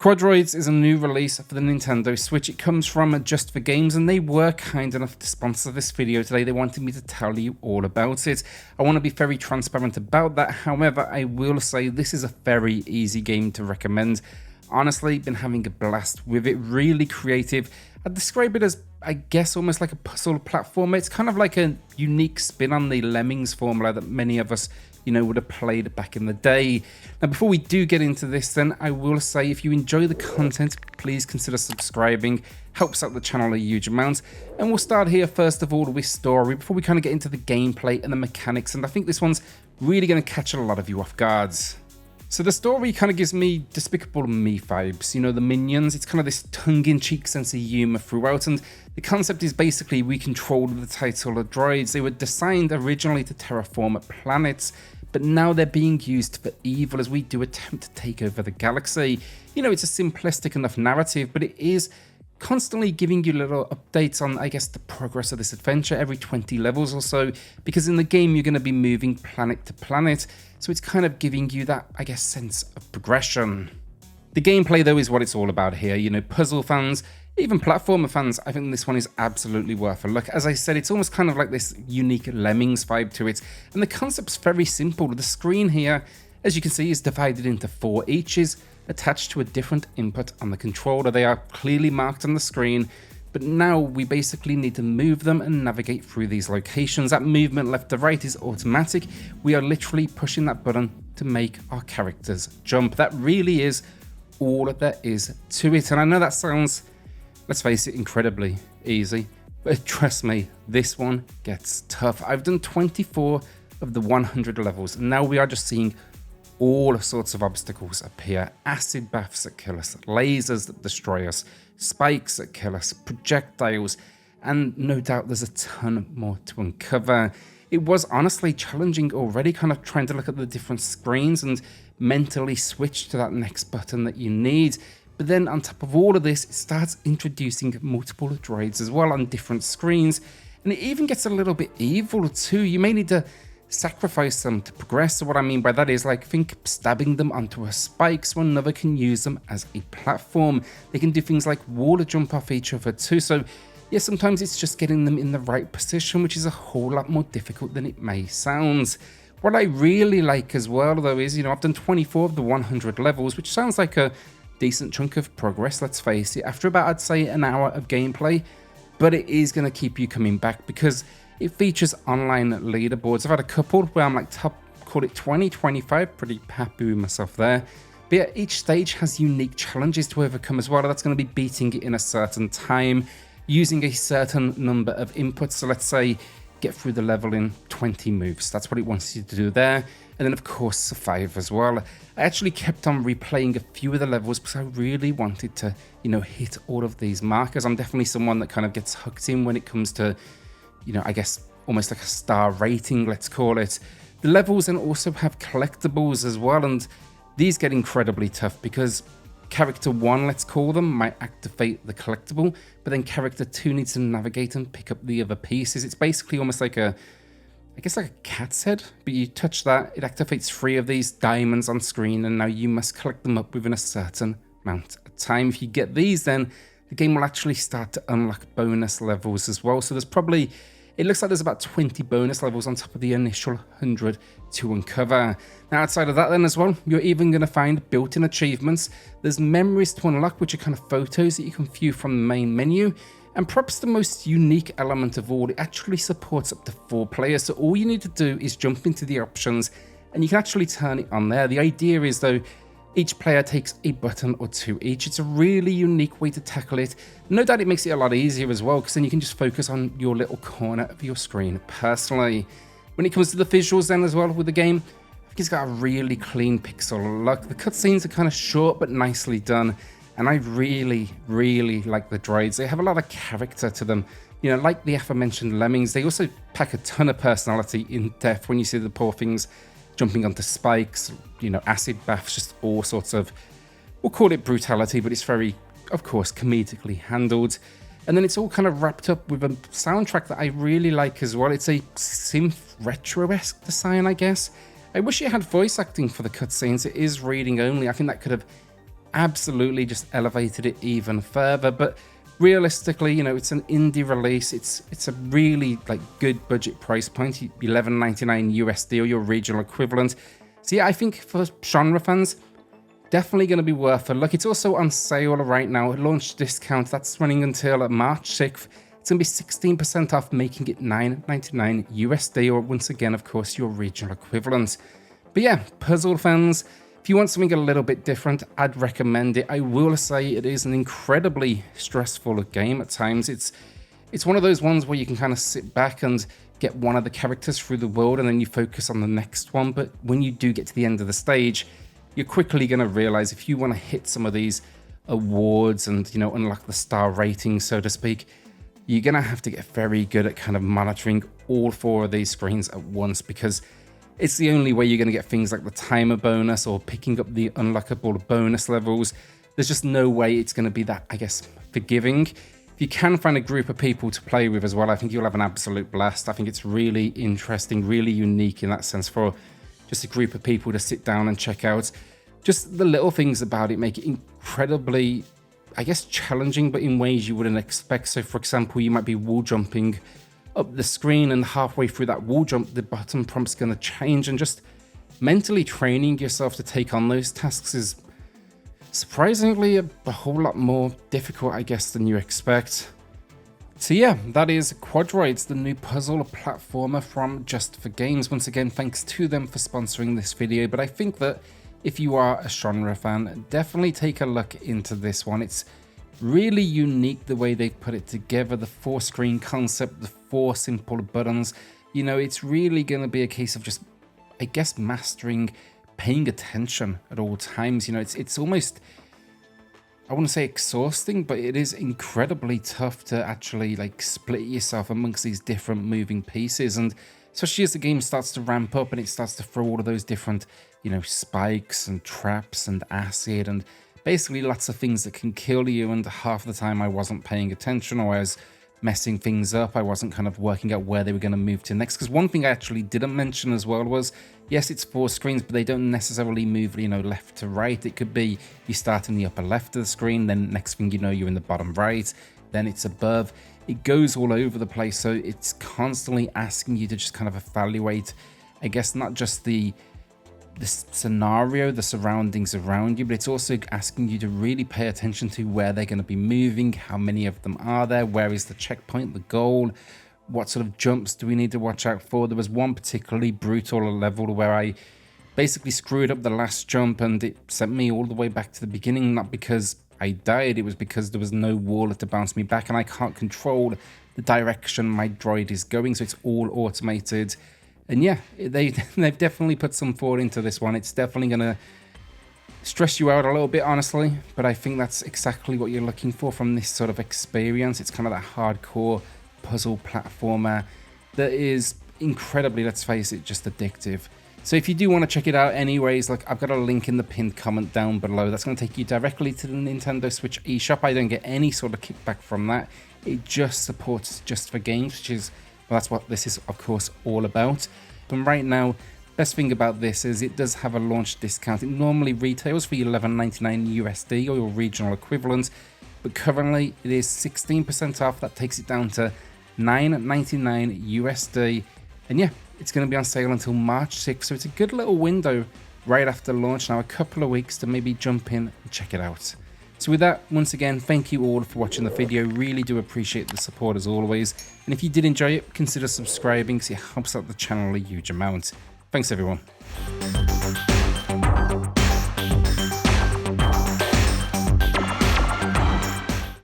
Quadroids is a new release for the Nintendo Switch. It comes from Just for Games, and they were kind enough to sponsor this video today. They wanted me to tell you all about it. I want to be very transparent about that. However, I will say this is a very easy game to recommend. Honestly, been having a blast with it. Really creative. I'd describe it as, I guess, almost like a puzzle platformer. It's kind of like a unique spin on the Lemmings formula that many of us would have played back in the day. Now, before we do get into this, then I will say if you enjoy the content, please consider subscribing. Helps out the channel a huge amount. And we'll start here first of all with story before we kind of get into the gameplay and the mechanics. And I think this one's really going to catch a lot of you off guard. So the story kind of gives me Despicable Me vibes, the minions. It's kind of this tongue-in-cheek sense of humor throughout, and the concept is basically we control the title of droids. They were designed originally to terraform planets, but now they're being used for evil as we do attempt to take over the galaxy. It's a simplistic enough narrative, but it is constantly giving you little updates on, I guess, the progress of this adventure every 20 levels or so, because in the game you're going to be moving planet to planet, so it's kind of giving you that, I guess, sense of progression. The gameplay, though, is what it's all about here. Puzzle fans, even platformer fans, I think this one is absolutely worth a look. As I said, it's almost kind of like this unique Lemmings vibe to it, and the concept's very simple. The screen here, as you can see, is divided into 4 eaches, attached to a different input on the controller. They are clearly marked on the screen, but now we basically need to move them and navigate through these locations. That movement left to right is automatic. We are literally pushing that button to make our characters jump. That really is all that there is to it. And I know that sounds, let's face it, incredibly easy, but trust me, this one gets tough. I've done 24 of the 100 levels, and now we are just seeing all sorts of obstacles appear. Acid baths that kill us, lasers that destroy us, spikes that kill us, projectiles, and no doubt there's a ton more to uncover. It was honestly challenging already, kind of trying to look at the different screens and mentally switch to that next button that you need. But then on top of all of this, it starts introducing multiple droids as well on different screens, and it even gets a little bit evil too. You may need to sacrifice them to progress. So what I mean by that is, like, think stabbing them onto a spike so another can use them as a platform. They can do things like wall jump off each other too. So yeah, sometimes it's just getting them in the right position, which is a whole lot more difficult than it may sound. What I really like as well, though, is I've done 24 of the 100 levels, which sounds like a decent chunk of progress, let's face it, after about, I'd say, an hour of gameplay. But it is going to keep you coming back because it features online leaderboards. I've had a couple where I'm like top, call it 20, 25, pretty happy with myself there. But yeah, each stage has unique challenges to overcome as well. That's going to be beating it in a certain time, using a certain number of inputs. So let's say get through the level in 20 moves. That's what it wants you to do there. And then of course survive as well. I actually kept on replaying a few of the levels because I really wanted to, hit all of these markers. I'm definitely someone that kind of gets hooked in when it comes to, I guess almost like a star rating, let's call it. The levels then also have collectibles as well, and these get incredibly tough because character 1, let's call them, might activate the collectible, but then character 2 needs to navigate and pick up the other pieces. It's basically almost like a cat's head, but you touch that, it activates 3 of these diamonds on screen, and now you must collect them up within a certain amount of time. If you get these, then the game will actually start to unlock bonus levels as well. So there's probably, it looks like there's about 20 bonus levels on top of the initial 100 to uncover. Now outside of that then as well, you're even going to find built-in achievements. There's memories to unlock, which are kind of photos that you can view from the main menu. And perhaps the most unique element of all, it actually supports up to 4 players. So all you need to do is jump into the options and you can actually turn it on there. The idea is, though, each player takes a button or 2 each. It's a really unique way to tackle it. No doubt it makes it a lot easier as well, because then you can just focus on your little corner of your screen personally. When it comes to the visuals then as well with the game, I think it's got a really clean pixel look. The cutscenes are kind of short but nicely done, and I really, really like the droids. They have a lot of character to them. Like the aforementioned Lemmings, they also pack a ton of personality in depth when you see the poor things jumping onto spikes, acid baths, just all sorts of, we'll call it brutality, but it's very, of course, comedically handled. And then it's all kind of wrapped up with a soundtrack that I really like as well. It's a synth retro-esque design, I guess. I wish it had voice acting for the cutscenes. It is reading only. I think that could have absolutely just elevated it even further. But realistically, you know, it's an indie release. It's a really like good budget price point, $11.99 USD or your regional equivalent. So yeah, I think for genre fans, definitely going to be worth a look. It's also on sale right now. Launch discount, that's running until March 6th. It's going to be 16% off, making it $9.99 USD, or once again, of course, your regional equivalent. But yeah, puzzle fans, if you want something a little bit different, I'd recommend it. I will say it is an incredibly stressful game at times. It's one of those ones where you can kind of sit back and get one of the characters through the world and then you focus on the next one. But when you do get to the end of the stage, you're quickly going to realize if you want to hit some of these awards and, you know, unlock the star rating, so to speak, you're going to have to get very good at kind of monitoring all 4 of these screens at once, because it's the only way you're going to get things like the timer bonus or picking up the unlockable bonus levels. There's just no way it's going to be that, I guess, forgiving. If you can find a group of people to play with as well, I think you'll have an absolute blast. I think it's really interesting, really unique in that sense for just a group of people to sit down and check out. Just the little things about it make it incredibly, I guess, challenging, but in ways you wouldn't expect. So for example, you might be wall jumping up the screen and halfway through that wall jump, the button prompt's going to change, and just mentally training yourself to take on those tasks is surprisingly a whole lot more difficult, I guess, than you expect. So yeah, that is Quadroids, the new puzzle platformer from Just for Games. Once again, thanks to them for sponsoring this video, but I think that if you are a genre fan, definitely take a look into this one. It's really unique the way they put it together, the 4-screen concept, the 4 simple buttons. You know, it's really going to be a case of just, I guess, mastering paying attention at all times. You know, it's almost, I wouldn't say exhausting, but it is incredibly tough to actually like split yourself amongst these different moving pieces. And especially as the game starts to ramp up and it starts to throw all of those different, you know, spikes and traps and acid and basically lots of things that can kill you. And half the time I wasn't paying attention, or I was messing things up. I wasn't kind of working out where they were going to move to next. Because one thing I actually didn't mention as well was, yes, it's 4 screens, but they don't necessarily move, you know, left to right. It could be you start in the upper left of the screen, then next thing you know, you're in the bottom right, then it's above. It goes all over the place. So it's constantly asking you to just kind of evaluate, I guess, not just the scenario, the surroundings around you, but it's also asking you to really pay attention to where they're going to be moving, how many of them are there, where is the checkpoint, the goal, what sort of jumps do we need to watch out for. There was one particularly brutal level where I basically screwed up the last jump and it sent me all the way back to the beginning, not because I died, it was because there was no wall to bounce me back and I can't control the direction my droid is going, so it's all automated. And yeah, they've definitely put some thought into this one. It's definitely going to stress you out a little bit, honestly, but I think that's exactly what you're looking for from this sort of experience. It's kind of that hardcore puzzle platformer that is incredibly, let's face it, just addictive. So if you do want to check it out anyways, like, I've got a link in the pinned comment down below. That's going to take you directly to the Nintendo Switch eShop. I don't get any sort of kickback from that. It just supports Just for Games, which is, well, that's what this is, of course, all about. But right now, best thing about this is it does have a launch discount. It normally retails for $11.99 USD or your regional equivalent, but currently it is 16% off. That takes it down to $9.99 USD. And yeah, it's going to be on sale until March 6th, so it's a good little window right after launch now, a couple of weeks to maybe jump in and check it out. So with that, once again, thank you all for watching the video. Really do appreciate the support as always. And if you did enjoy it, consider subscribing because it helps out the channel a huge amount. Thanks everyone.